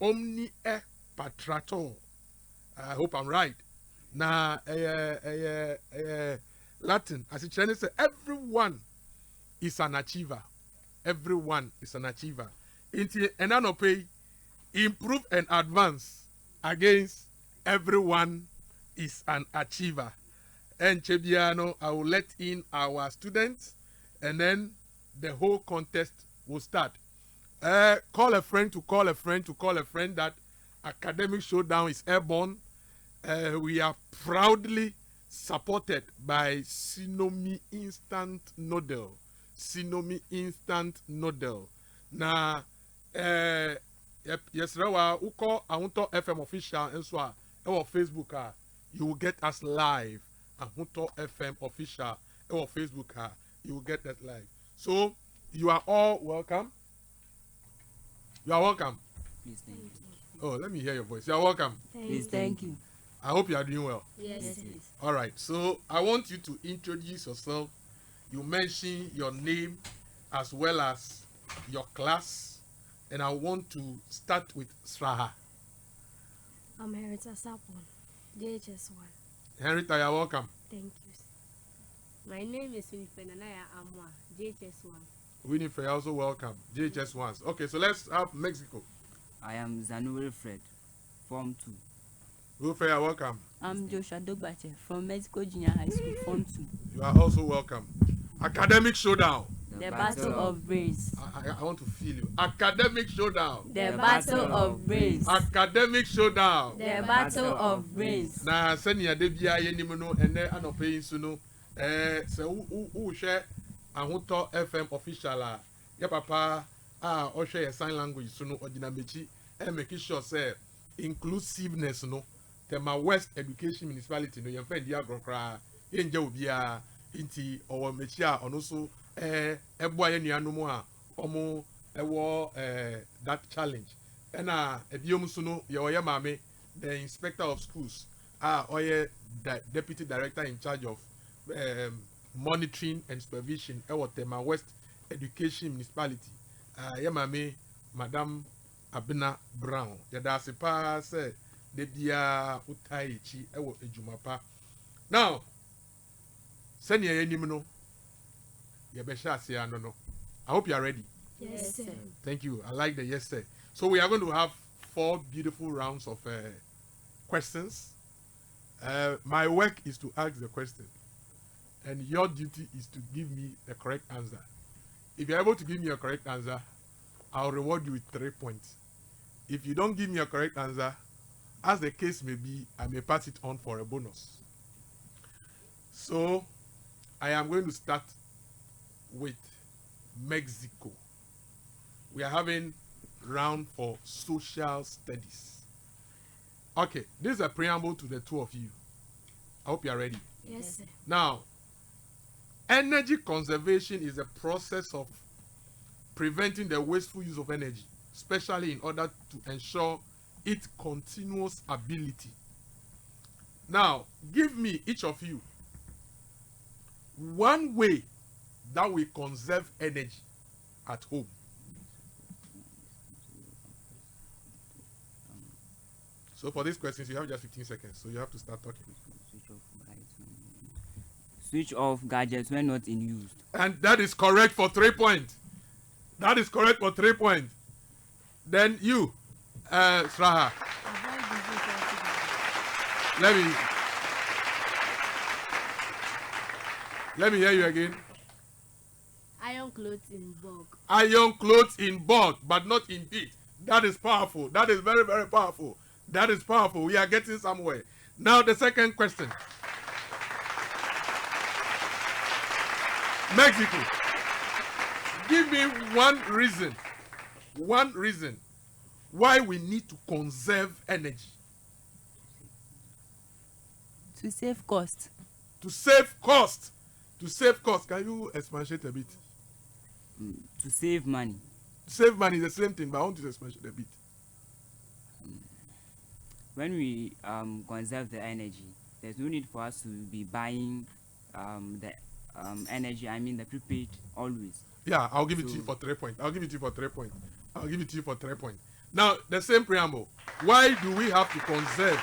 omni e patrato. I hope I'm right. Now, Latin, as it Chinese say, everyone is an achiever. Everyone is an achiever. Inti enanope improve and advance against everyone is an achiever. And Chebiano, I will let in our students, and then the whole contest will start. Call a friend to call a friend to call a friend that Academic Showdown is airborne. We are proudly supported by Sinomi Instant Noodle. Sinomi Instant Noodle. Na yes, Rawa, uko Ahunto FM official and so our Facebook you will get us live. Ahunto FM official our Facebook you will get that live. So you are all welcome. You are welcome. Please, thank you. Oh, let me hear your voice. You are welcome. Please, thank you. I hope you are doing well. Yes. All right. So I want you to introduce yourself. You mention your name as well as your class, and I want to start with Sraha. I'm Henrietta Sapon, JHS1. Henrietta, you are welcome. Thank you. My name is Winifred Nanaya Amwa, JHS1. Winifred, also welcome. JHS ones. Okay, so let's have Mexico. I am Junor Fred, Form 2. Winifred, you are welcome. I'm Joshua Dogbache from Mexico Junior High School, Form 2. You are also welcome. Academic Showdown. The Battle of Brains. I want to feel you. Academic Showdown. The Battle of Brains. Academic Showdown. The Battle of Brains. Na senior debia yenimuno ene anope insuno se u share Ahunto FM official ya papa o share sign language suno odina mechi make sure say inclusiveness no tema West Education Municipality no yemfa dia grokra yenja obia inti owo mechi a ono so eboa ye nuanom a omo ewo that challenge ena ebiom suno ye oye mame the inspector of schools oye deputy director in charge of monitoring and supervision at Tema West Education Municipality. Yamame, Madam Abina Brown. Yada sepa se debia utaichi ewo ejumapa. Now, send ye nimino. Yabesha se no. I hope you are ready. Yes, sir. Thank you. I like the yes sir. So we are going to have 4 beautiful rounds of questions. My work is to ask the question, and your duty is to give me the correct answer. If you're able to give me a correct answer, I'll reward you with 3 points. If you don't give me a correct answer, as the case may be, I may pass it on for a bonus. So, I am going to start with Mexico. We are having round for social studies. Okay, this is a preamble to the two of you. I hope you are ready. Yes, sir. Now, energy conservation is a process of preventing the wasteful use of energy, especially in order to ensure its continuous ability. Now, give me, each of you, one way that we conserve energy at home. So for these questions, you have just 15 seconds, so you have to start talking. Switch off gadgets when not in use. And that is correct for 3 points. That is correct for 3 points. Then you, Sraha. Let me hear you again. Iron clothes in bulk. Iron clothes in bulk, but not in heat. That is powerful. That is very, very powerful. That is powerful. We are getting somewhere. Now the second question. Mexico. Give me one reason why we need to conserve energy. To save cost. To save cost. To save cost. Can you expatiate a bit? To save money. To save money is the same thing, but I want you to expatiate a bit. When we conserve the energy, there's no need for us to be buying the energy, I mean the prepaid always. Yeah, I'll give it to you for 3 points. I'll give it to you for 3 points. Now, the same preamble. Why do we have to conserve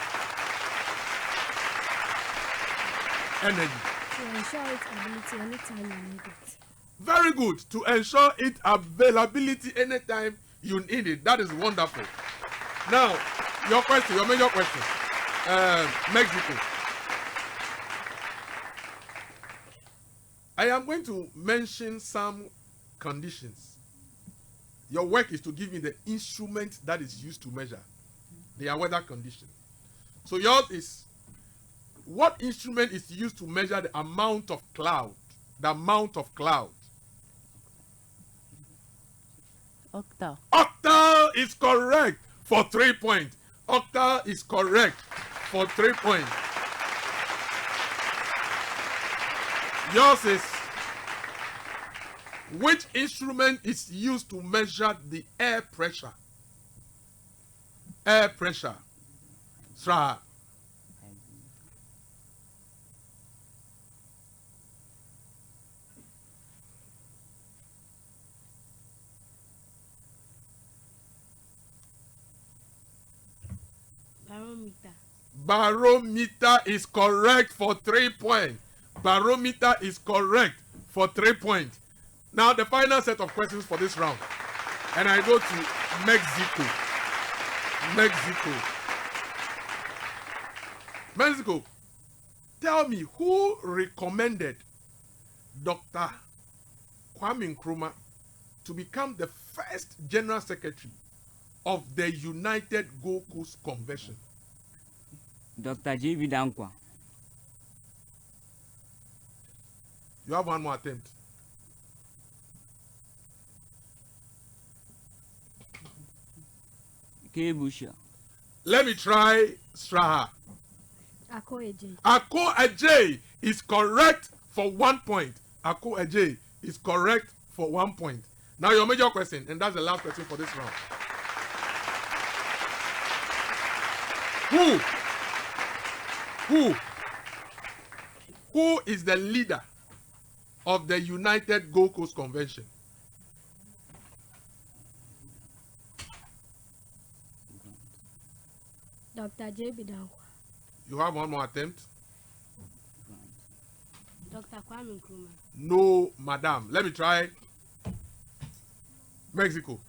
energy? To ensure its ability anytime you need it. Very good. To ensure its availability anytime you need it. That is wonderful. Now, your question, your major question. Mexico. I am going to mention some conditions. Your work is to give me the instrument that is used to measure their weather condition. So yours is, what instrument is used to measure the amount of cloud? The amount of cloud. Octal. Octal is correct for 3 points. Octal is correct for 3 points. Yours is, which instrument is used to measure the air pressure? Air pressure. Sraha. Barometer. Barometer is correct for 3 points. Barometer is correct for 3 points. Now the final set of questions for this round. And I go to Mexico. Mexico. Tell me, who recommended Dr. Kwame Nkrumah to become the first General Secretary of the United Gold Coast Convention? Dr. J.B. Dankwa. You have one more attempt. K. Busher. Let me try Sraha. Ako Eje. Ako Ajay is correct for 1 point. Ako Ajay is correct for 1 point. Now your major question, and that's the last question for this round. Who is the leader of the United Gold Coast Convention? Dr. J.B. Dankwa. You have one more attempt? Dr. Kwame Nkrumah. No, madam. Let me try. Mexico.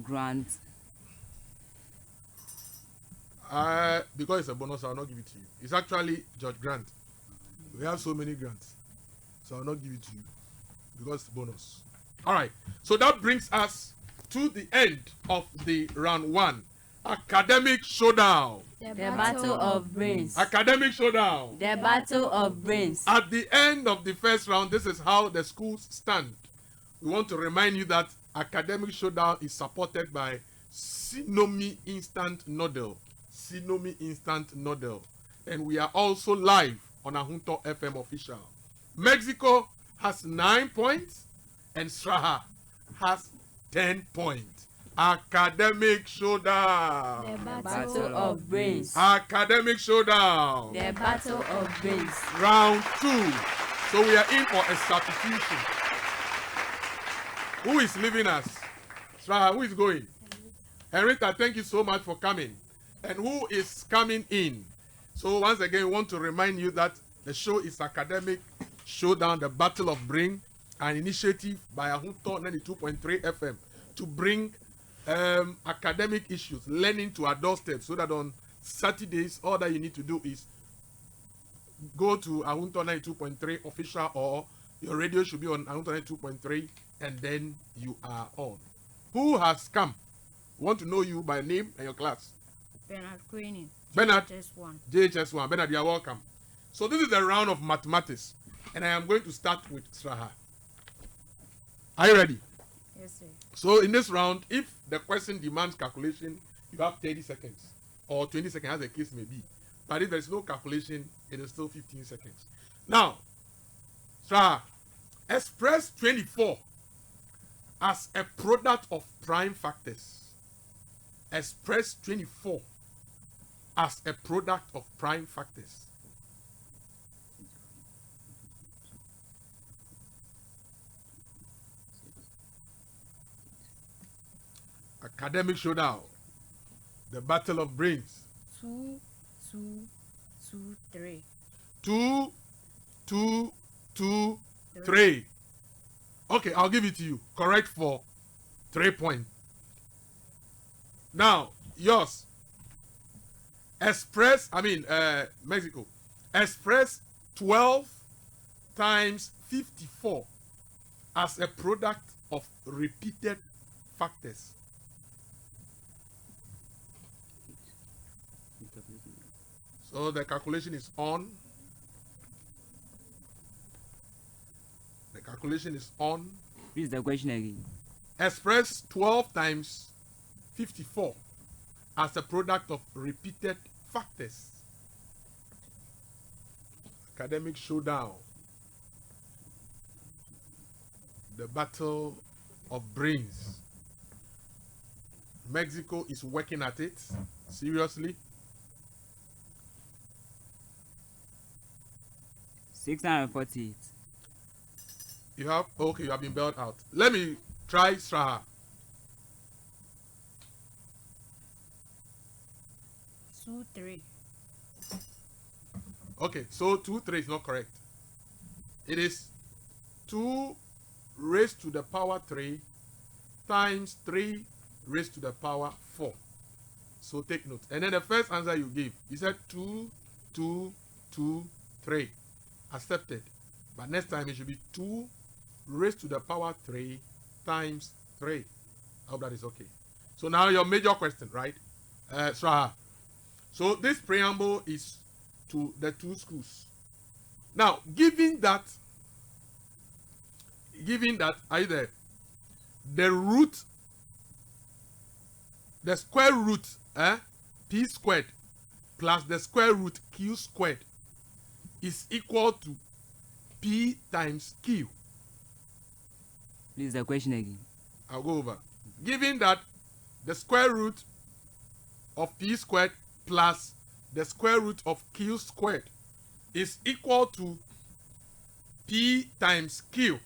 Grant. Because it's a bonus, I'll not give it to you. It's actually George Grant. We have so many grants, so I'll not give it to you because it's bonus. All right. So that brings us to the end of the round one. Academic showdown. The battle of brains. Academic showdown. The battle of brains. At the end of the first round, this is how the schools stand. We want to remind you that academic showdown is supported by Sinomi Instant Noodle. Sinomi Instant Noodle. And we are also live on Ahunto FM official. Mexico has 9 points and Sraha has 10 points. Academic showdown. The Battle of brains. Academic showdown. The battle of brains. Round 2. So we are in for a substitution. Who is leaving us? Sraha, who is going? Henrietta, thank you so much for coming. And who is coming in? So once again, we want to remind you that the show is Academic Showdown, the Battle of Brain, an initiative by Ahunto 92.3 FM to bring academic issues, learning to our doorstep, so that on Saturdays, all that you need to do is go to Ahunto 92.3 official, or your radio should be on Ahunto 92.3, and then you are on. Who has come? We want to know you by name and your class. Bernard Queenie. Bernard. JHS1. JHS1. Bernard, you are welcome. So this is the round of mathematics, and I am going to start with Sraha. Are you ready? Yes, sir. So in this round, if the question demands calculation, you have 30 seconds or 20 seconds, as the case may be. But if there is no calculation, it is still 15 seconds. Now, Sraha, express 24 as a product of prime factors. Express 24 as a product of prime factors. Academic showdown. The battle of brains. 2, 2, 2, 3. 2, 2, 2, 3. Okay, I'll give it to you. Correct for 3 points. Now, yours. Mexico. Express 12 times 54 as a product of repeated factors. So the calculation is on. The calculation is on. Read the question again. Express 12 times 54 as a product of repeated factors. Academic showdown. The battle of brains. Mexico is working at it. Seriously. 648. You have been bailed out. Let me try Sraha. 2, 3. Okay, so 2, 3 is not correct. It is 2 raised to the power 3 times 3 raised to the power 4. So take note. And then the first answer you gave, you said 2, 2, 2, 3. Accepted. But next time it should be 2 raised to the power 3 times 3. I hope that is okay. So now your major question, right? Sraha. So this preamble is to the 2 schools. Now, given that, are you there? The square root, p squared plus the square root q squared is equal to p times q. Please the question again. I'll go over. Given that the square root of p squared plus the square root of q squared is equal to p times q.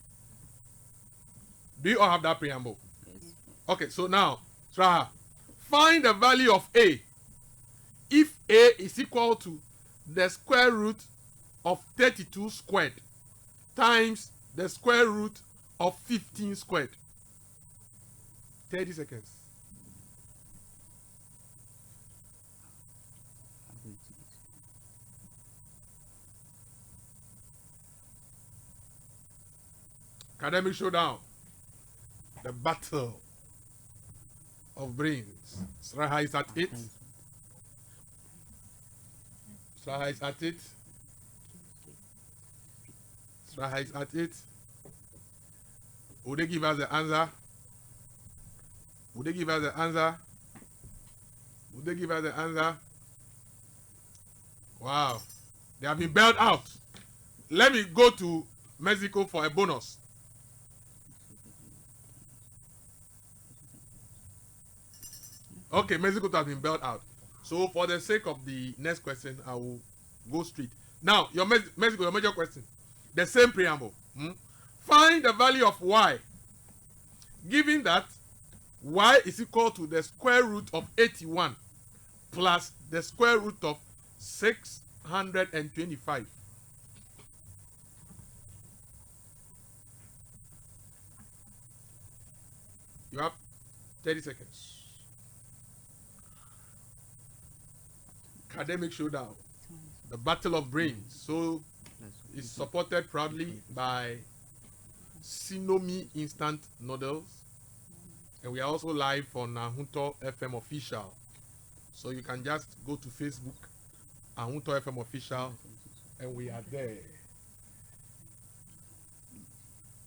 Do you all have that preamble? Yes. Okay, so now, Sraha, find the value of a if a is equal to the square root of 32 squared times the square root of 15 squared. 30 seconds. Academic showdown. The battle of brains. Sraha is at it. Sraha is at it. Sraha is at it. Would they give us the answer? Would they give us the answer? Would they give us the answer? Wow. They have been bailed out. Let me go to Mexico for a bonus. Okay, Mexico has been bailed out. So for the sake of the next question, I will go straight. Now, your Mexico, your major question. The same preamble. Find the value of y. Given that y is equal to the square root of 81 plus the square root of 625. You have 30 seconds. Academic showdown. The battle of brains. So it's supported proudly by Sinomi Instant Noodles. And we are also live on Junor FM Official. So you can just go to Facebook, Junor FM Official, and we are there.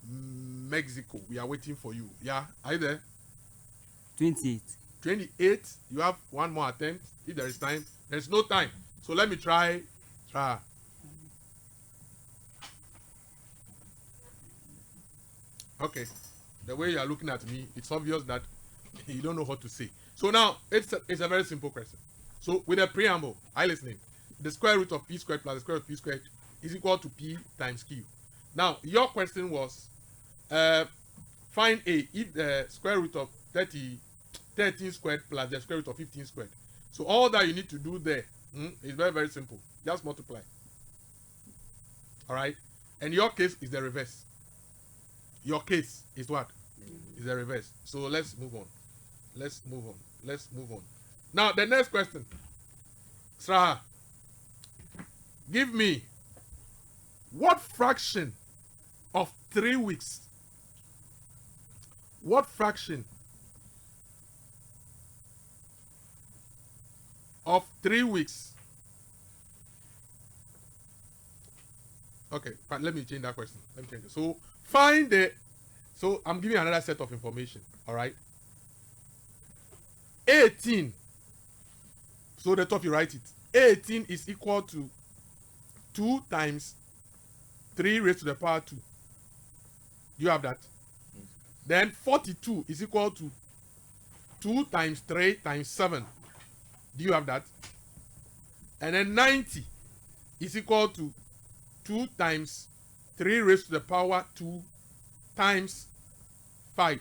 Mexico, we are waiting for you. Yeah, are you there? 28. 28, you have one more attempt. If there is time, there's no time. So let me try. Okay, the way you are looking at me, it's obvious that you don't know what to say. So now, it's a very simple question. So with a preamble, I listening. The square root of p squared plus the square root of p squared is equal to p times q. Now, your question was, find a if the square root of 30, 13 squared plus the square root of 15 squared. So all that you need to do there is very, very simple. Just multiply. All right? And your case is the reverse. Your case is what? Is the reverse. So let's move on. Let's move on. Let's move on. Now, the next question. Sraha, give me what fraction of 3 weeks? What fraction of 3 weeks? Okay, but let me change that question. Let me change it. So find the. So I'm giving another set of information. All right. 18. So the top you write it. 18 is equal to 2 times 3 raised to the power 2. Do you have that? Then 42 is equal to 2 times 3 times 7. Do you have that? And then 90 is equal to 2 times 3 raised to the power 2 times 5.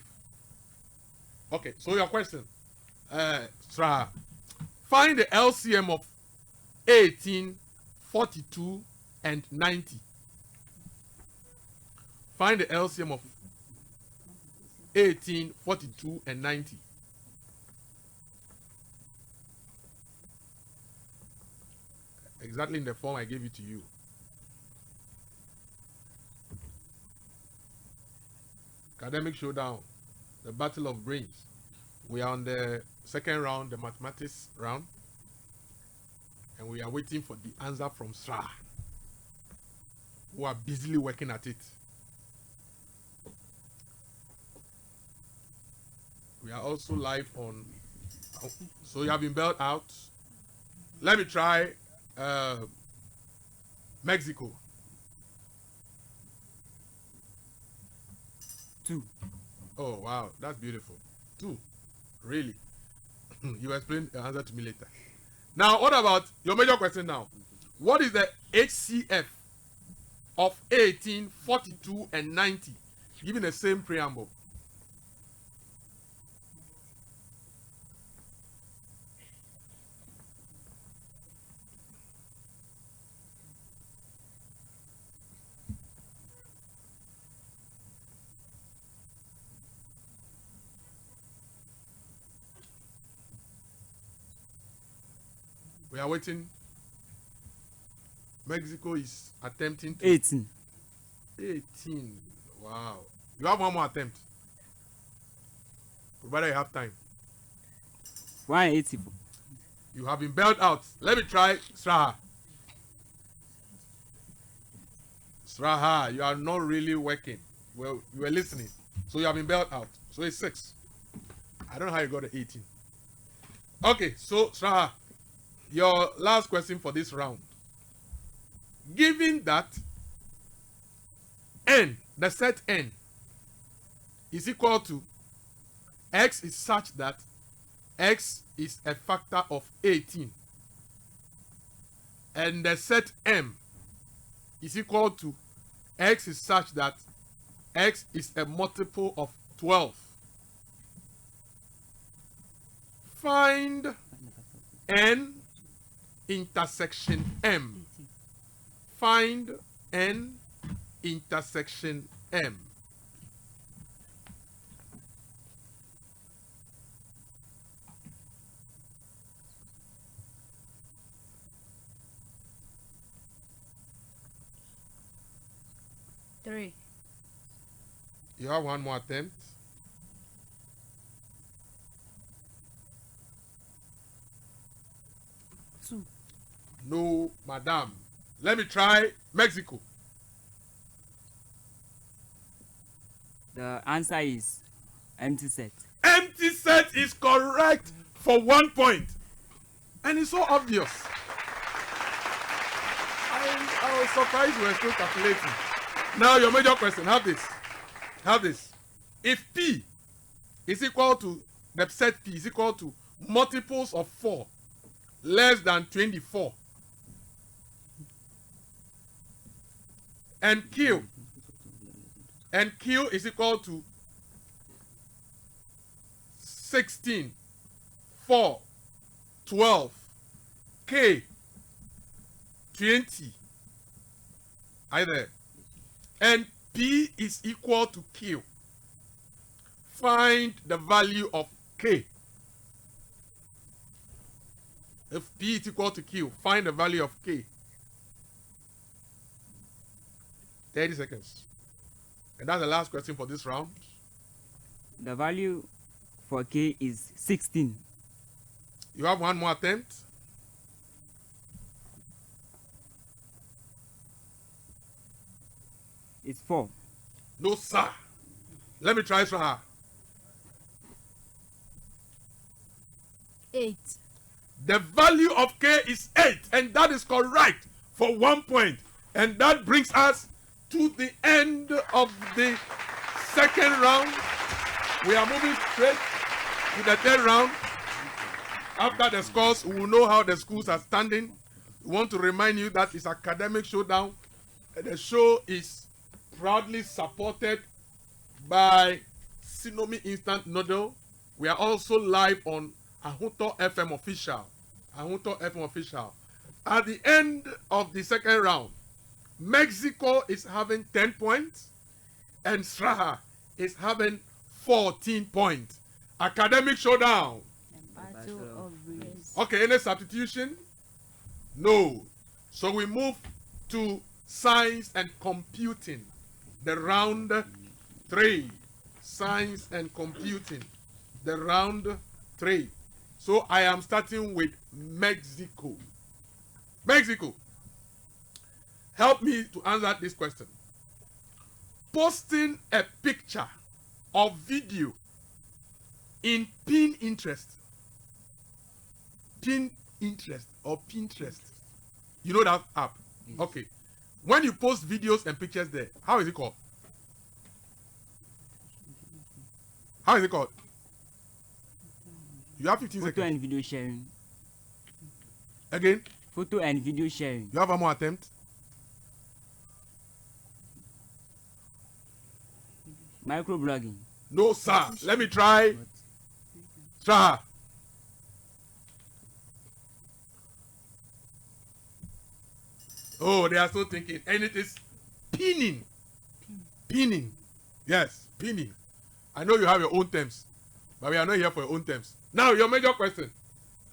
Okay, so your question, Sraha, find the LCM of 18, 42, and 90. Find the LCM of 18, 42, and 90. Exactly in the form I gave it to you. Academic Showdown, the Battle of Brains. We are on the second round, the mathematics round. And we are waiting for the answer from Sraha, who are busily working at it. We are also live on. So you have been bailed out. Let me try Mexico. 2. Oh wow, that's beautiful. 2. Really? You explain the answer to me later. Now, what about your major question now? What is the HCF of 18, 42, and 90? Given the same preamble. We are waiting. Mexico is attempting to. 18. 18. Wow. You have one more attempt. Provided you have time. 184. You have been bailed out. Let me try Sraha. Sraha, you are not really working. Well, you were listening. So you have been bailed out. So it's 6. I don't know how you got the 18. Okay, so Sraha, your last question for this round. Given that n, the set n, is equal to x is such that x is a factor of 18, and the set m is equal to x is such that x is a multiple of 12. Find n intersection m. Find n intersection m. Three. You have one more attempt. Two. No, madam. Let me try Mexico. The answer is empty set. Empty set is correct for 1 point. And it's so obvious. I was surprised you were still calculating. Now your major question, have this. Have this. If P is equal to, the set P is equal to multiples of 4 less than 24, and Q is equal to 16 4, 12, K, 20. Are you there? And P is equal to Q. Find the value of K. If P is equal to Q, find the value of K. 30 seconds. And that's the last question for this round. The value for K is 16. You have one more attempt. It's 4. No, sir. Let me try Sraha. 8. The value of K is 8, and that is correct for 1 point. And that brings us to the end of the second round. We are moving straight to the third round. After the scores, we will know how the schools are standing. We want to remind you that it's academic showdown. The show is proudly supported by Sinomi Instant Noodle. We are also live on Junor FM Official. Junor FM Official. At the end of the second round, Mexico is having 10 points and Sraha is having 14 points. Academic showdown. Battle of brains. Okay, any substitution? No. So we move to science and computing. The round 3. Science and computing. The round 3. So I am starting with Mexico. Mexico. Help me to answer this question. Posting a picture or video in Pinterest. Pinterest or Pinterest. You know that app? Yes. Okay. When you post videos and pictures there, how is it called? How is it called? You have 15 Photo seconds. and video sharing. Again, Photo and video sharing. you have one more attempt. Microblogging. No, sir. Let me try. Sraha. Oh, they are still thinking. And it is pinning. Pinning. Yes, pinning. I know you have your own terms, but we are not here for your own terms. Now, your major question.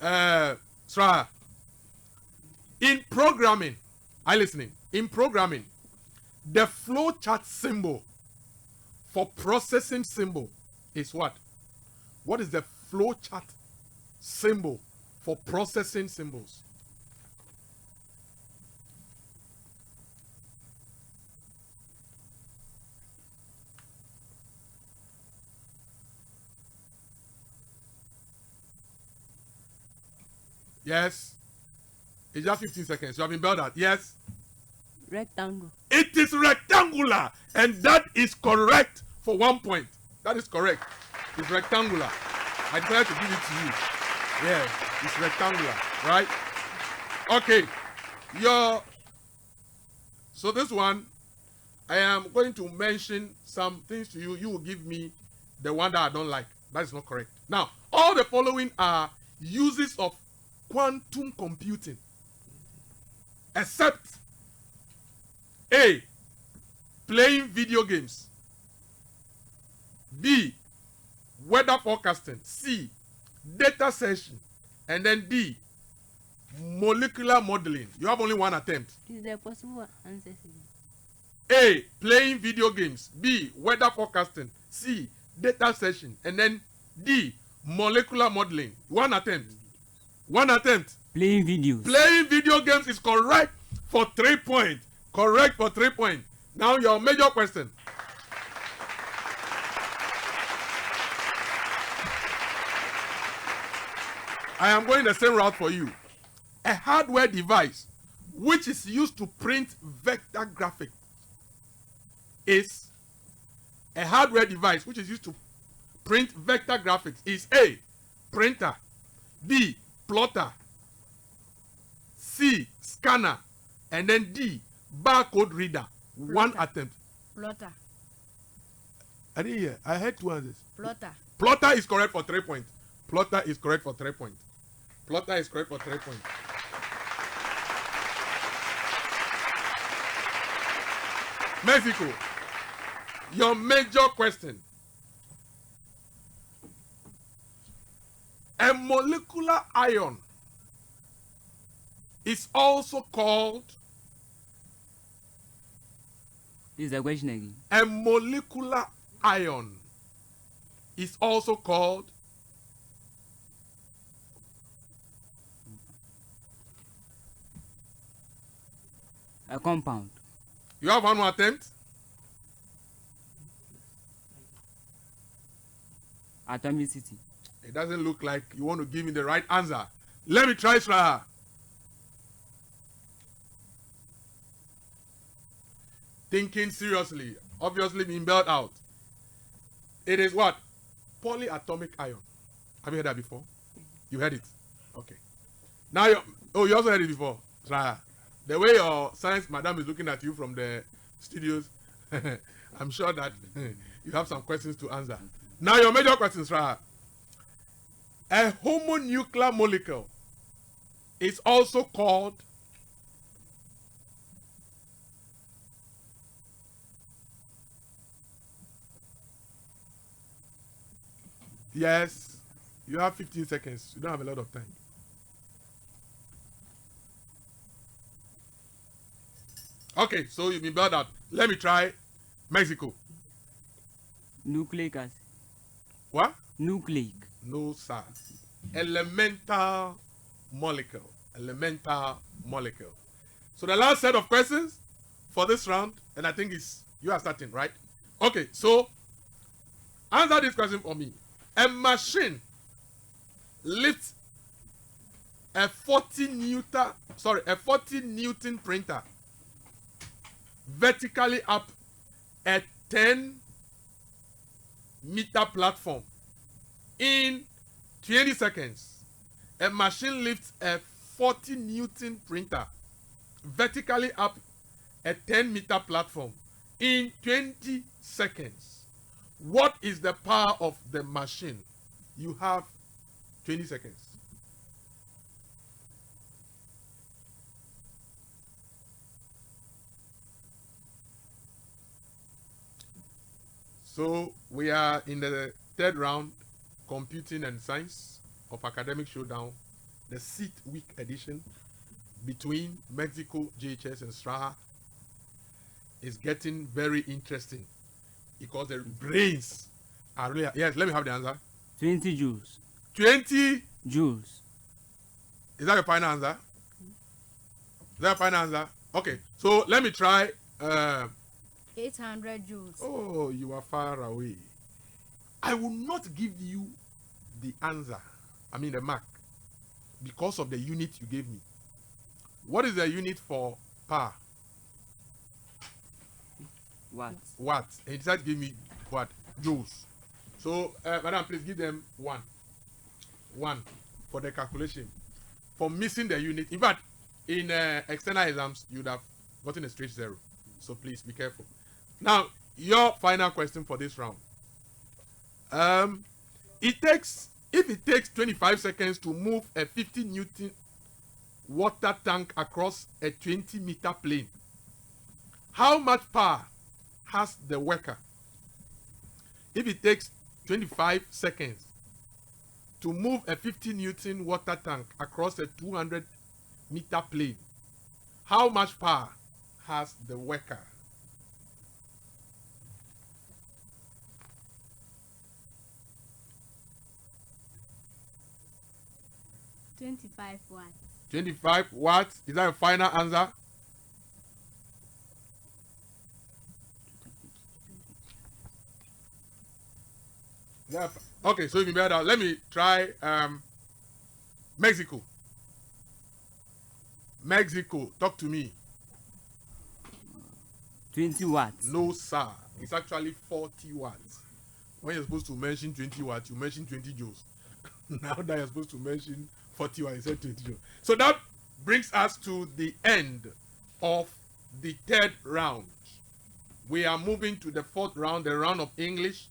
Sraha. In programming, are you listening? In programming, the flowchart symbol for processing symbol is what? What is the flowchart symbol for processing symbols? Yes. It's just 15 seconds. You have been belled at. Yes. Rectangle. It is rectangular, and that is correct for 1 point. That is correct. It's rectangular. I decided to give it to you. Yeah, it's rectangular, right? Okay. So this one, I am going to mention some things to you. You will give me the one that I don't like. That is not correct. Now, all the following are uses of quantum computing, except A, playing video games, B, weather forecasting, C, data session, and then D, molecular modeling. You have only one attempt. Is there possible answers again? A, playing video games, B, weather forecasting, C, data session, and then D, molecular modeling. One attempt. One attempt. Playing videos. Playing video games is correct for 3 points. Correct for 3 points. Now your major question. I am going the same route for you. A hardware device which is used to print vector graphics is a hardware device which is used to print vector graphics is A, printer, B, plotter, C, scanner, and then D, barcode reader. One attempt. Plotter. I didn't hear. I heard two answers. Plotter. Plotter is correct for 3 points. Plotter is correct for 3 points. Plotter is correct for 3 points. Mexico, your major question. A molecular ion is also called This is the question again. a molecular ion is also called A compound. you have one more attempt. Atomicity. It doesn't look like you want to give me the right answer. Let me try, Sraha. Thinking seriously, obviously being bailed out. It is what? Polyatomic ion. Have you heard that before? You heard it? Okay. Now you also heard it before, Sraha. The way your science madam is looking at you from the studios, I'm sure that you have some questions to answer. Now your major questions, Sraha. A homonuclear molecule is also called yes, you have 15 seconds. You don't have a lot of time. Okay, so you've been bailed out. Let me try Mexico. Nucleic acid. What? Nucleic. No, sir. Elemental molecule. Elemental molecule. So the last set of questions for this round, and I think it's you are starting, right? Okay, so answer this question for me. A machine lifts a 40 Newton printer vertically up a 10-meter platform in 20 seconds. A machine lifts a 40 Newton printer vertically up a 10-meter platform in 20 seconds. What is the power of the machine? You have 20 seconds. So we are in the third round, computing and science of academic showdown, the 6th week edition between Mexico, JHS and Sraha is getting very interesting because the brains are really, yes, let me have the answer. 20 joules. 20 Joules. Is that your final answer? Is that your final answer? Okay, so let me try 800 joules. oh, you are far away. I will not give you the answer, I mean the mark, because of the unit you gave me. What is the unit for power? Watts. Watt. And he decided to give me what? Joules. So, madam, please give them one. One for the calculation. For missing the unit. In fact, in external exams, you would have gotten a straight 0. So please be careful. Now, your final question for this round. If it takes 25 seconds to move a 50 Newton water tank across a 20-meter plane, how much power has the worker? If it takes 25 seconds to move a 50 Newton water tank across a 200-meter plane, how much power has the worker? $25 watts. 25 watts. Is that your final answer? Yeah. Okay, so if you better, let me try Mexico. Mexico, talk to me. 20 watts. No, sir. It's actually 40 watts. When you're supposed to mention 20 watts, you mention 20 joules. Now that you're supposed to mention 40 watts, you said 20 joules. So that brings us to the end of the third round. We are moving to the fourth round, the round of English.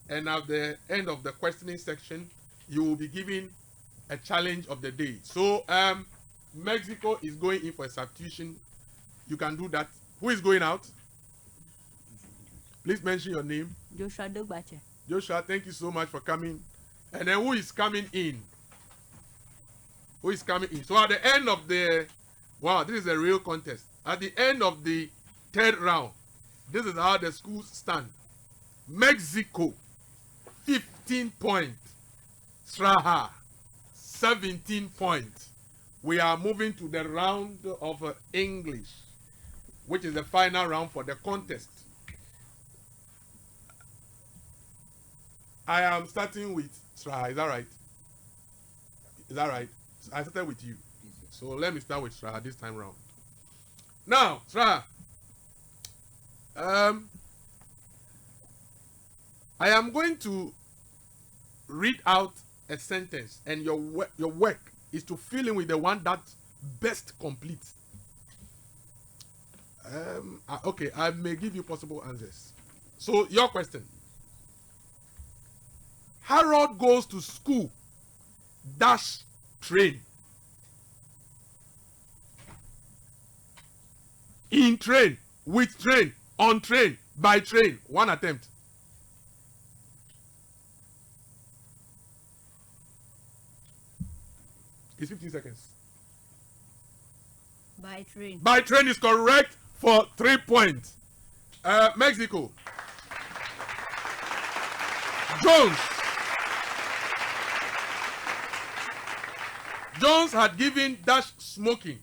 And at the end of the questioning section, you will be given a challenge of the day. So Mexico is going in for a substitution. You can do that. Who is going out? Please mention your name. Joshua Dogbache. Joshua, thank you so much for coming. And then who is coming in? Who is coming in? So at the end of the, wow, this is a real contest. At the end of the third round, this is how the schools stand. Mexico, 15 points. Sraha, 17 points. We are moving to the round of English, which is the final round for the contest. I am starting with Sraha. Is that right? Is that right? I started with you. So let me start with Sraha this time round. Now, Sraha, I am going to read out a sentence, and your work is to fill in with the one that best completes. Okay, I may give you possible answers. So your question. Harold goes to school dash train. In train, with train, on train, by train. One attempt. It's 15 seconds. By train. By train is correct for 3 points. Mexico. Jones had given dash smoking.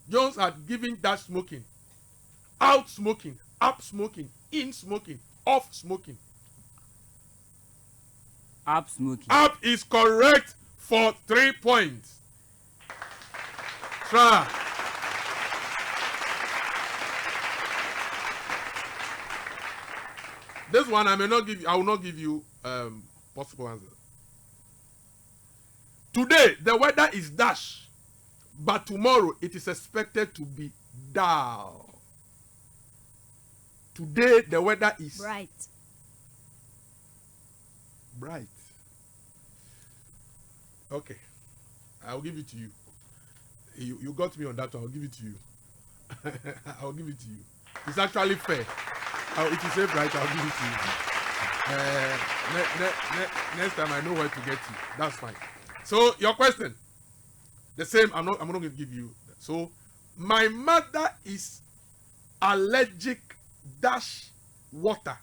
Jones had given dash smoking. Out smoking. Up smoking. In smoking. Off smoking. Up smoking. Up is correct for 3 points. Try. This one I will not give you possible answer. Today the weather is dash, but tomorrow it is expected to be dull. Today the weather is Bright. Bright. Okay, I'll give it to you. You got me on that one. I'll give it to you. I'll give it to you. It's actually fair. If you say bright, I'll give it to you. Next time I know where to get you. That's fine. So your question, the same. I'm not going to give you. So my mother is allergic dash water.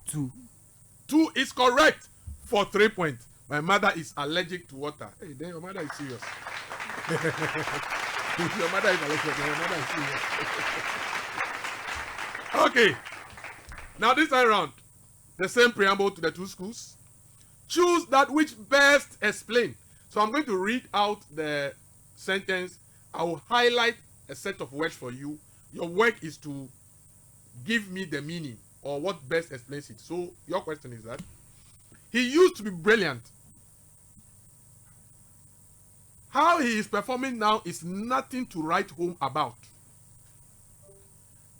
Two is correct for 3 points. My mother is allergic to water. Hey, then your mother is serious. Your mother is allergic. Your mother is serious. Okay. Now this time around, the same preamble to the two schools. Choose that which best explain. So I'm going to read out the sentence. I will highlight a set of words for you. Your work is to give me the meaning or what best explains it. So your question is that he used to be brilliant. How he is performing now is nothing to write home about.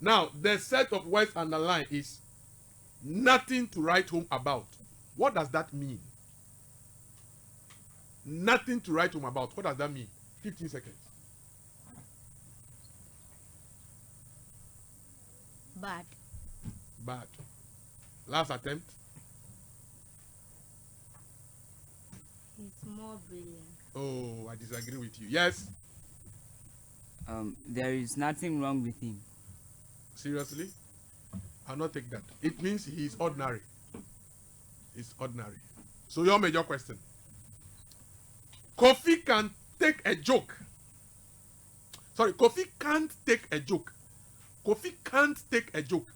Now, the set of words underlined is nothing to write home about. What does that mean? Nothing to write home about. What does that mean? 15 seconds. Bad. Bad. Last attempt. It's more brilliant. Oh, I disagree with you. Yes? There is nothing wrong with him. Seriously? I'll not take that. It means he is ordinary. He's ordinary. So your major question. Kofi can take a joke. Sorry, Kofi can't take a joke. Kofi can't take a joke.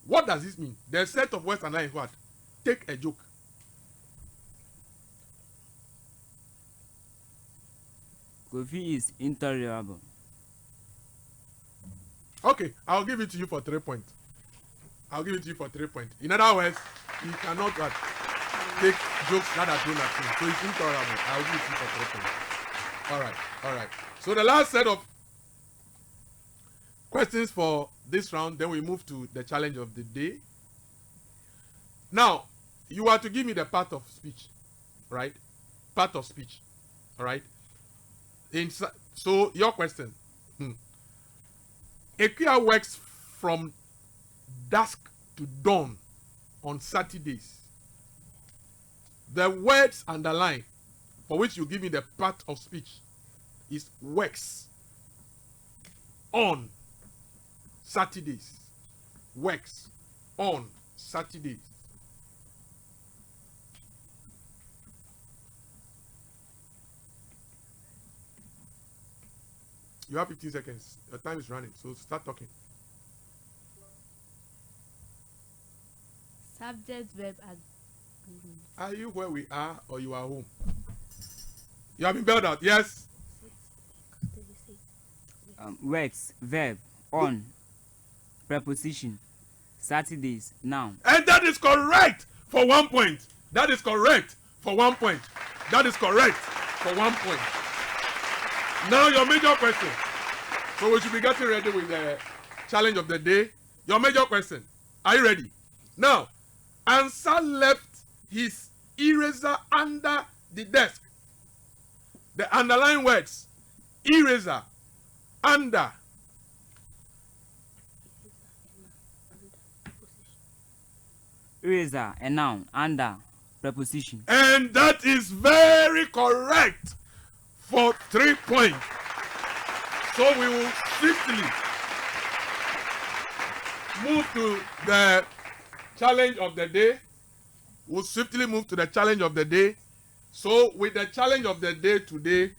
What does this mean? The set of words underlying what? Take a joke. Kofi is intolerable. Okay, I'll give it to you for 3 points. I'll give it to you for 3 points. In other words, he cannot take jokes that are thrown at him. So it's intolerable. I'll give it to you for 3 points. All right. So the last set of questions for this round, then we move to the challenge of the day. Now, you are to give me the part of speech, right? Part of speech, all right? So, your question. Equia works from dusk to dawn on Saturdays. The words underlined for which you give me the part of speech is works on Saturdays. Works on Saturdays. You have 15 seconds. Your time is running, so start talking. Subject, verb, agreement. Are you where we are or you are home? You have been bailed out, yes? Works, verb, on, preposition, Saturdays, noun. And that is correct for 1 point. That is correct for 1 point. That is correct for 1 point. Now your major question. So we should be getting ready with the challenge of the day. Your major question. Are you ready? Now, Answer left his eraser under the desk. The underlined words. Eraser. Under. Eraser, a noun, under, preposition. And that is very correct for 3 points. So we will swiftly move to the challenge of the day. We'll swiftly move to the challenge of the day. So with the challenge of the day today,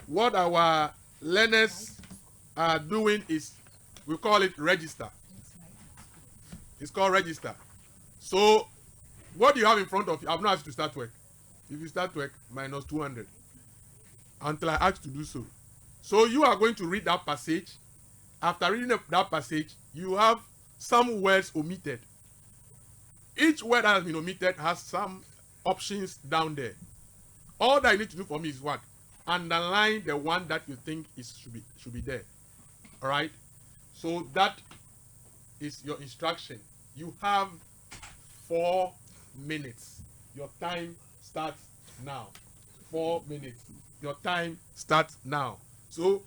what our learners are doing is, we call it register. It's called register. So what do you have in front of you? I've not asked you to start work. If you start work, minus 200. Until I ask to do so. So you are going to read that passage. After reading that passage, you have some words omitted. Each word that has been omitted has some options down there. All that you need to do for me is what? Underline the one that you think should be there. All right? So that is your instruction. You have 4 minutes. Your time starts now. 4 minutes. Your time starts now. So,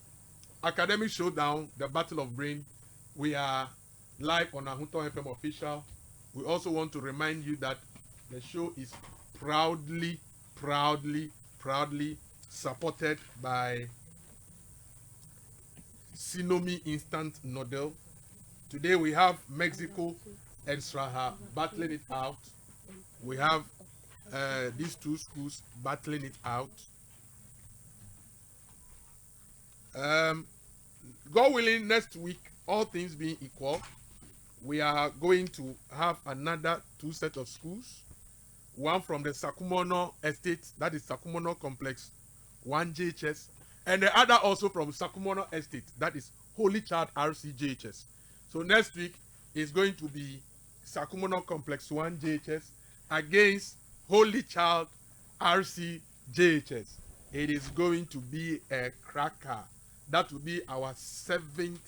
Academic Showdown, the Battle of Brain, we are live on Junor FM Official. We also want to remind you that the show is proudly supported by Sinomi Instant Noodle. Today we have Mexico and Sraha battling it out. We have these two schools battling it out. God willing, next week, all things being equal, we are going to have another 2 sets of schools. One from the Sakumono Estate, that is Sakumono Complex, 1 JHS, and the other also from Sakumono Estate, that is Holy Child RC JHS. So next week is going to be Sakumono Complex 1 JHS against Holy Child RC JHS. It is going to be a cracker. That will be our 7th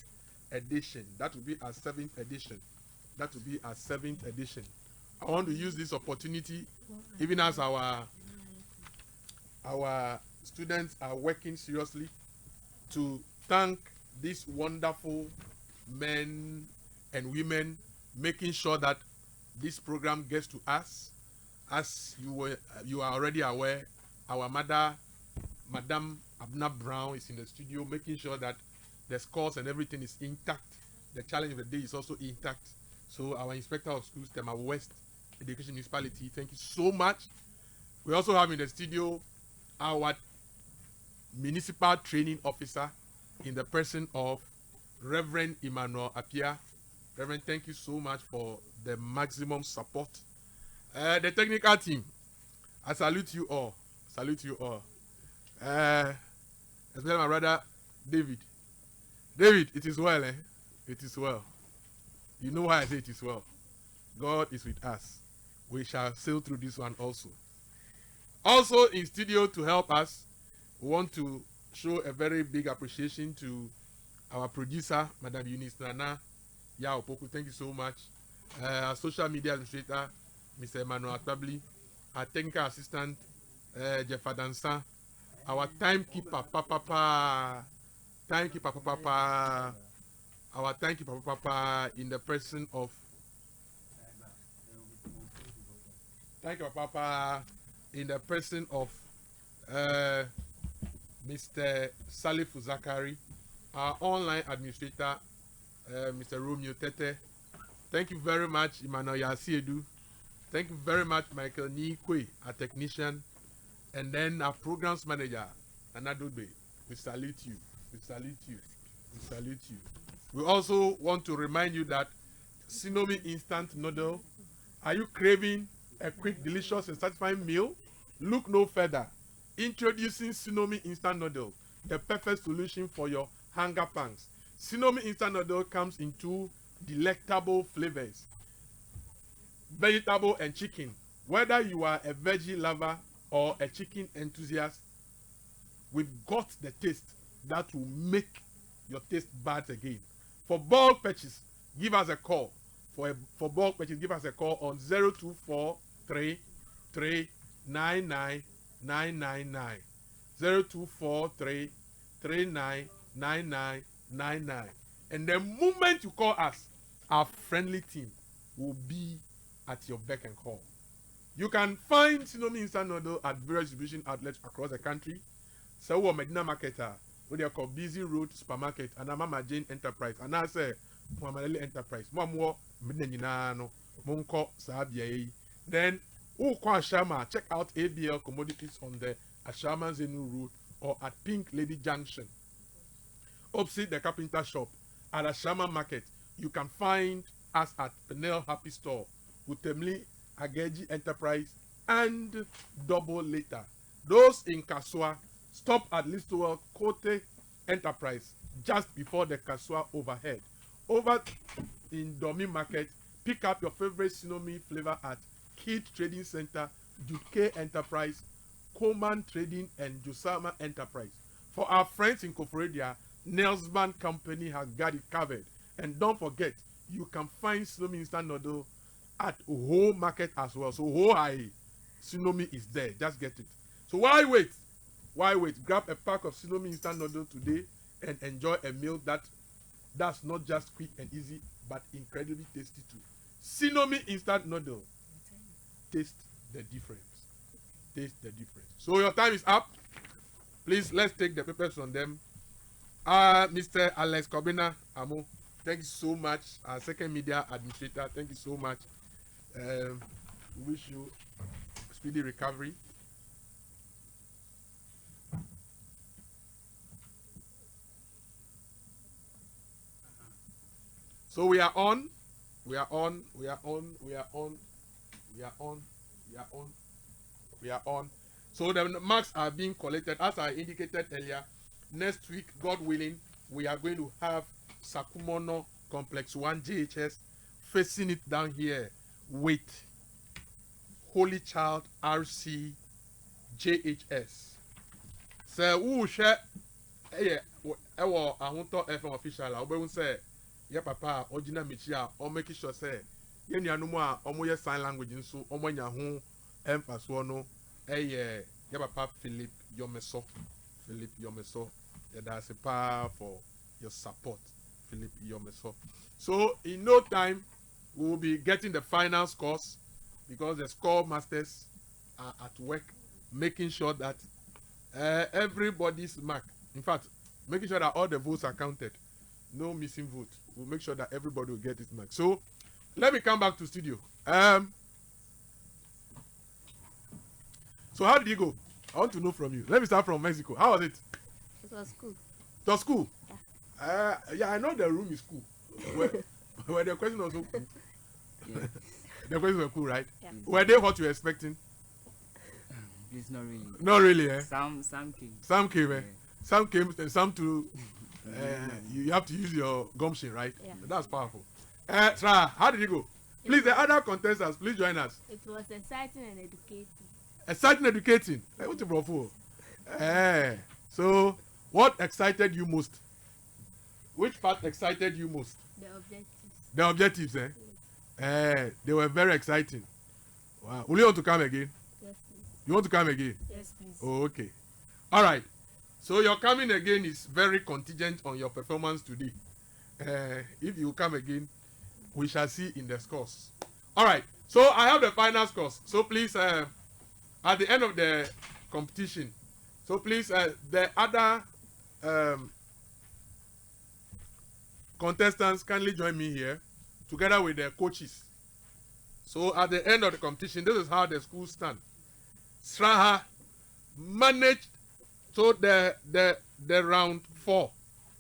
edition. That will be our 7th edition. That will be our 7th edition. I want to use this opportunity, even as our students are working seriously, to thank these wonderful men and women making sure that this program gets to us. As you are already aware, our mother, Madam Abna Brown, is in the studio making sure that the scores and everything is intact. The challenge of the day is also intact. So our Inspector of Schools, Tema West Education Municipality, thank you so much. We also have in the studio our Municipal Training Officer in the person of Reverend Emmanuel Apia. Reverend, thank you so much for the maximum support. The technical team, I salute you all. Salute you all. Especially my brother David. David, it is well, eh? It is well. You know why I say it is well. God is with us. We shall sail through this one also. Also in studio to help us, we want to show a very big appreciation to our producer, Madam Eunice Nana Yaopoku. Thank you so much. Our social media administrator, Mr. Emmanuel Atabli, our technical assistant, Jeff Adansa, our timekeeper, timekeeper, our timekeeper, in the person of timekeeper, in the person of Mr. Salifu Zakari, our online administrator, Mr. Romeo Tete. Thank you very much, Emmanuel Yasiedu. Thank you very much, Michael Nikwe, our technician. And then our programs manager, Anadube. We salute you. We salute you. We salute you. We also want to remind you that Sinomi Instant Noodle, are you craving a quick, delicious, and satisfying meal? Look no further. Introducing Sinomi Instant Noodle, the perfect solution for your hunger pangs. Sinomi Instant Noodle comes in 2 delectable flavors, vegetable and chicken. Whether you are a veggie lover or a chicken enthusiast, we've got the taste that will make your taste buds again. For bulk purchase, give us a call. For bulk purchase, give us a call on 0243 399 999. 0243 399999. And the moment you call us, our friendly team will be at your beck and call. You can find Sinomi Instant Noodle at various distribution outlets across the country. So we Medina Marketer, what they call Busy Road Supermarket, and Mama Jane Enterprise, and I say Mama Enterprise. More Medina Monko Sabia. Then Ashama, check out ABL Commodities on the Ashama Zenu Road or at Pink Lady Junction. Opposite the carpenter shop at Ashama Market, you can find us at Penel Happy Store, Utemli Ageji Enterprise, and Double Later. Those in Kaswa, stop at Listowel Kote Enterprise just before the Kaswa overhead. Over in Domi Market, pick up your favorite Sinomi flavor at Kid Trading Center, Duke Enterprise, Coleman Trading, and Josama Enterprise. For our friends in Koforedia, Nelsman Company has got it covered. And don't forget, you can find Sinomi Instant Noodle at Ho Market as well. So Ho High Sinomi is there. Just get it. So why wait? Why wait? Grab a pack of Sinomi Instant Noodle today and enjoy a meal that's not just quick and easy, but incredibly tasty too. Sinomi Instant Noodle. Taste the difference. Taste the difference. So your time is up. Please, let's take the papers on them. Mr. Alex Kobina Amo, thank you so much. Our second media administrator, thank you so much. We wish you speedy recovery. So we are on. So the marks are being collected. As I indicated earlier, next week, God willing, we are going to have Sakumono Complex 1 JHS facing it down here with Holy Child RC JHS. So who share ahunto FM official obehun say ya papa original mechia o make sure say ye nuanumu a omo ye sign language nso omo nya ho empaso no ya papa Philip Yomeso that's a power for your support, Philip Yomeso. So in no time we will be getting the final scores because the score masters are at work making sure that everybody's mark, in fact making sure that all the votes are counted, no missing vote. We'll make sure that everybody will get its mark. So let me come back to studio. So how did you go? I want to know from you. Let me start from Mexico. How was it? It was cool. It was cool. Yeah, I know the room is cool. Where the question was so cool. Yeah. The questions were cool, right? Yeah. Were they what you were expecting? It's not really. Not really, eh? Some came. Some came, eh? Yeah. Some came, and some to. You have to use your gumption, right? Yeah. That's powerful. Sraha, how did you go? Please, the other contestants, please join us. It was exciting and educating. Exciting, educating. What you brought for? So, what excited you most? Which part excited you most? The objectives. The objectives, eh? They were very exciting. Wow. Will you want to come again? Yes, please. You want to come again? Yes, please. Oh, okay. All right. So your coming again is very contingent on your performance today. If you come again, we shall see in the scores. All right. So I have the final scores. So please, at the end of the competition, so please, the other contestants kindly join me here, together with the coaches. So at the end of the competition, this is how the school stand. Sraha managed, so the round 4,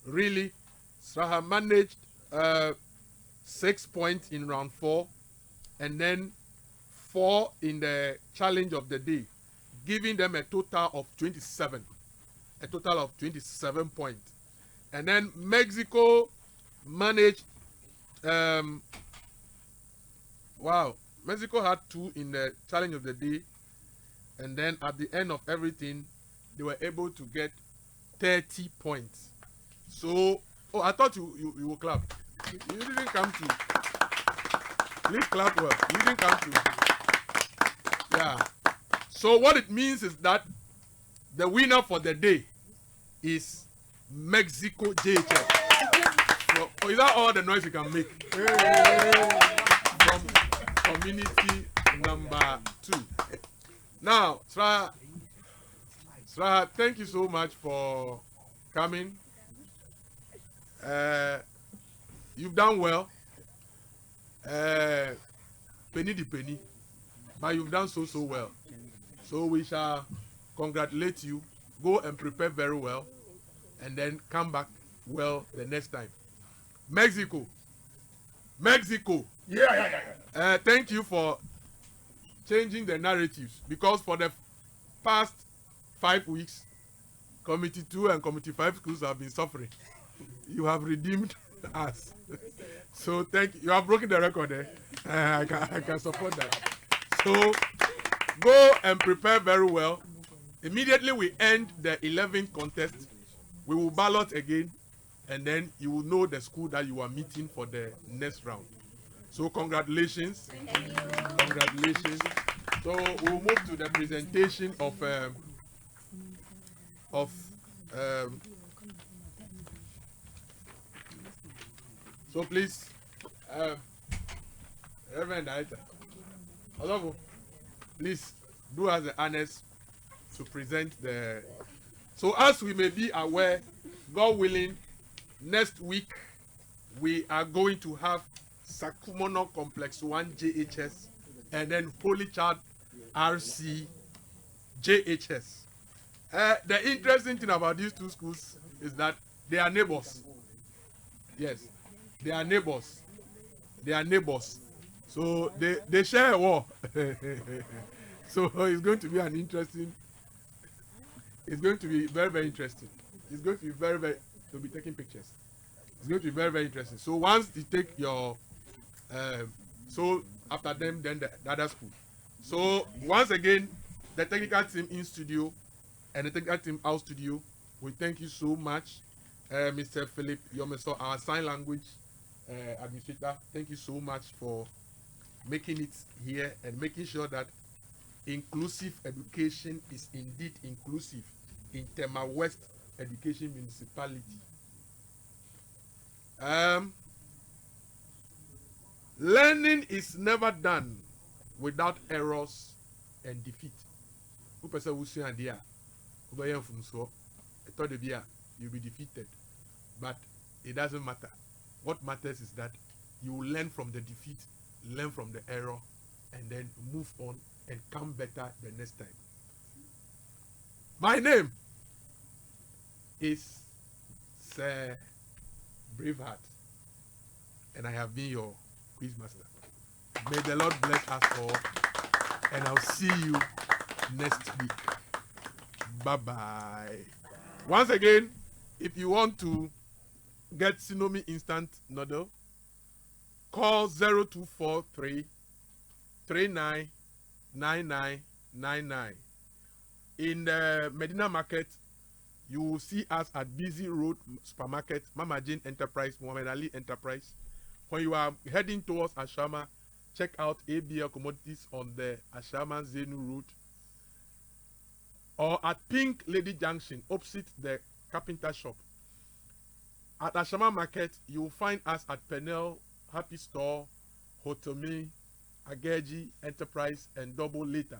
really, Sraha managed 6 points in round 4, and then 4 in the challenge of the day, giving them a total of 27. A total of 27 points. And then Mexico managed, Mexico had 2 in the challenge of the day, and then at the end of everything, they were able to get 30 points. So, oh, I thought you will clap. You didn't come to. Please clap well. You didn't come to. Yeah. So what it means is that the winner for the day is Mexico JHS. So, oh, is that all the noise you can make? From community number 2. Now, Sraha, thank you so much for coming. You've done well. Penny the penny, but you've done so well. So we shall congratulate you. Go and prepare very well, and then come back well the next time. Mexico. Yeah. Thank you for changing the narratives, because for the past 5 weeks, Committee 2 and Committee 5 schools have been suffering. You have redeemed us. So thank you. You have broken the record there. I can support that. So go and prepare very well. Immediately we end the 11th contest, we will ballot again, and then you will know the school that you are meeting for the next round. So congratulations. Congratulations. So we'll move to the presentation of so please, Reverend Director, please do us the honors to present the. So as we may be aware, God willing, next week we are going to have Sakumono Complex 1 JHS and then Holy Child RC JHS. The interesting thing about these 2 schools is that they are neighbors. Yes, they are neighbors. They are neighbors. So they share a wall. So it's going to be an interesting. It's going to be very, very interesting. It's going to be very, very. You'll be taking pictures. It's going to be very, very interesting. So once you take your, so after them, then the other school. So once again, the technical team in studio and the technical team out studio, we thank you so much, Mr. Philip Yomeso, our sign language administrator. Thank you so much for making it here and making sure that inclusive education is indeed inclusive in Tema West Education Municipality. Learning is never done without errors and defeat. Who person will say idea? You'll be defeated, but it doesn't matter. What matters is that you will learn from the defeat, learn from the error, and then move on and come better the next time. My name is Sir Braveheart, and I have been your quiz master. May the Lord bless us all, and I'll see you next week. Bye-bye. Once again, if you want to get Sinomi Instant Noodle, call 0243 399999. In the Medina Market, you will see us at Busy Road Supermarket, Mama Jane Enterprise, Muhammad Ali Enterprise. When you are heading towards Ashama, check out ABL Commodities on the Ashama Zenu Road, or at Pink Lady Junction opposite the carpenter shop. At Ashama Market, you will find us at Penel, Happy Store, Hotome, Ageji Enterprise, and Double Later.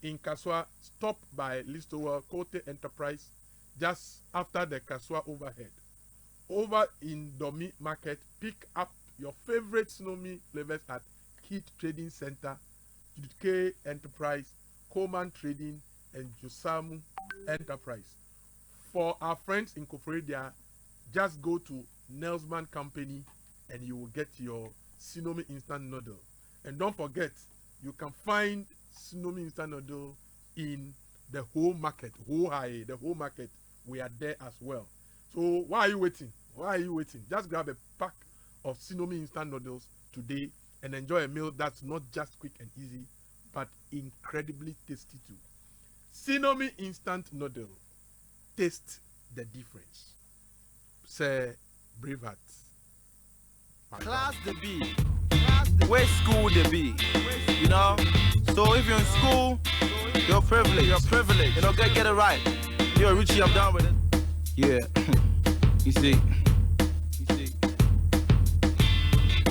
In Kaswa, stop by Listowel Kote Enterprise just after the Kaswa overhead. Over in Domi Market, pick up your favorite Snowy flavors at Kid Trading Center, K Enterprise, Coleman Trading, and Josamu Enterprise. For our friends in Koforidua, just go to Nelsman Company and you will get your Sinomi instant noodle. And don't forget, you can find Sinomi instant noodle in the whole market, the whole market. We are there as well. So why are you waiting? Why are you waiting? Just grab a pack of Sinomi instant noodles today and enjoy a meal that's not just quick and easy, but incredibly tasty too. Sinomi instant noodle. Taste the difference. Say Braveheart. Class the B. Where school the B. You know? So if you're in school, you're privileged. You're privileged. You know, get it right. You're Richie, I'm done with it. Yeah. You see.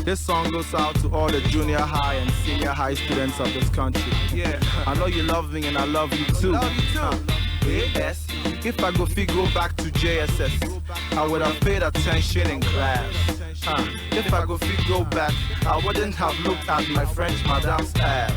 This song goes out to all the junior high and senior high students of this country. Yeah. I know you love me and I love you too. Love you too. Yes. If I go back to JSS, I would have paid attention in class. If I go back, I wouldn't have looked at my French madam's ass.